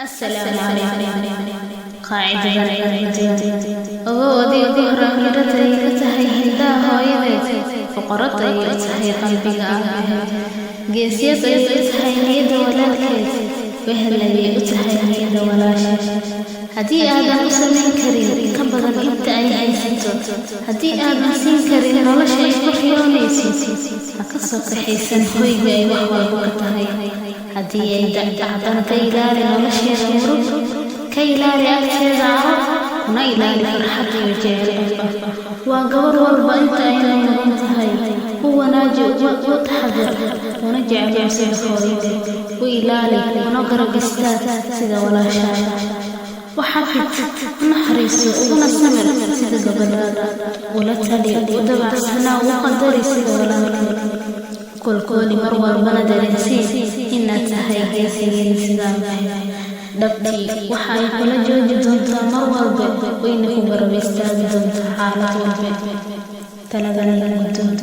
السلام عليكم قاعدة أودي ظهر ميرتي تهي هندا هايدي فقرتي تهي قلبي جيسيتي تهي نيد ولا كيس وهلي تهي نيد ولا شيء هدي آدم سمين كريم كبر إنت أي حيسيتو هدي آدم سين كريم ولا شيء بخيونيسي أكسر حيسن خوي جاي وحوى بكتهي هدي أي دعدان كيلاري ولا شيء مرب كيلاري أكتر عرب ونيلاري فرحتي وجهي وقبر والبا إنت أين منتهي هو ناجي وتحذر ونجع بعسي خوي وإلالي ونقرب استاذ سيدا ولا شاي وحفظ نحرس ونسمر سيدا قبل ولا تلي ودبع سنة وقدري سيدا ولا كل مروى بندر سي إن تهي سيين سيدا دبتي وحاي كل جوج دونتا مروى وينكم بربيستاذ دونتا حالة والبيت تلقاني كنت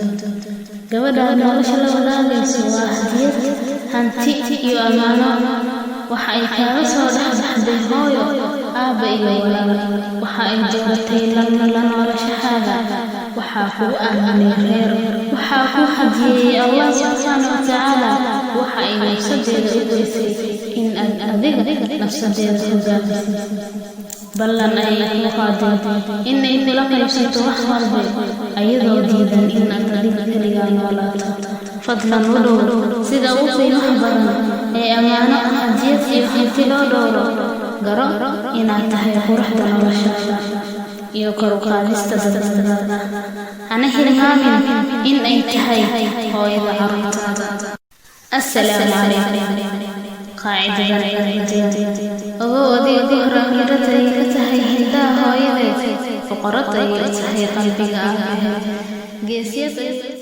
gabadha nolosha la wadaagayso waa hadiyad hanti iyo amaano waxa ay kaaga soo dhaxbaxday hooyo aaba iyo walaal waxa ay joogatay la noloshahaaga waxa ku aaminay reer waxa ku hadiyay Allah subhanahu wa ta'ala waxa ay nafsadeeda u geysay in adiga nafsadeeda hogaamiso ballan ay muqaadin inay kula qaybsato wax walba ayadoo diidan in aad adiga kaligaa noolaato fadlan u dhow sida u qiimaha badan ee amaano hadiyad iyo hanti loo dhowro garo inaad tahay quruxda noloshaada iyo kor u qaadista dadnimada hana hilmaamin in ay tahay hooyada carruurtaada assalaamu calaykum قاعدة أودي ظهر ميرتي تهي هندا هايدي فقرتي تهي قلبي جيسيتي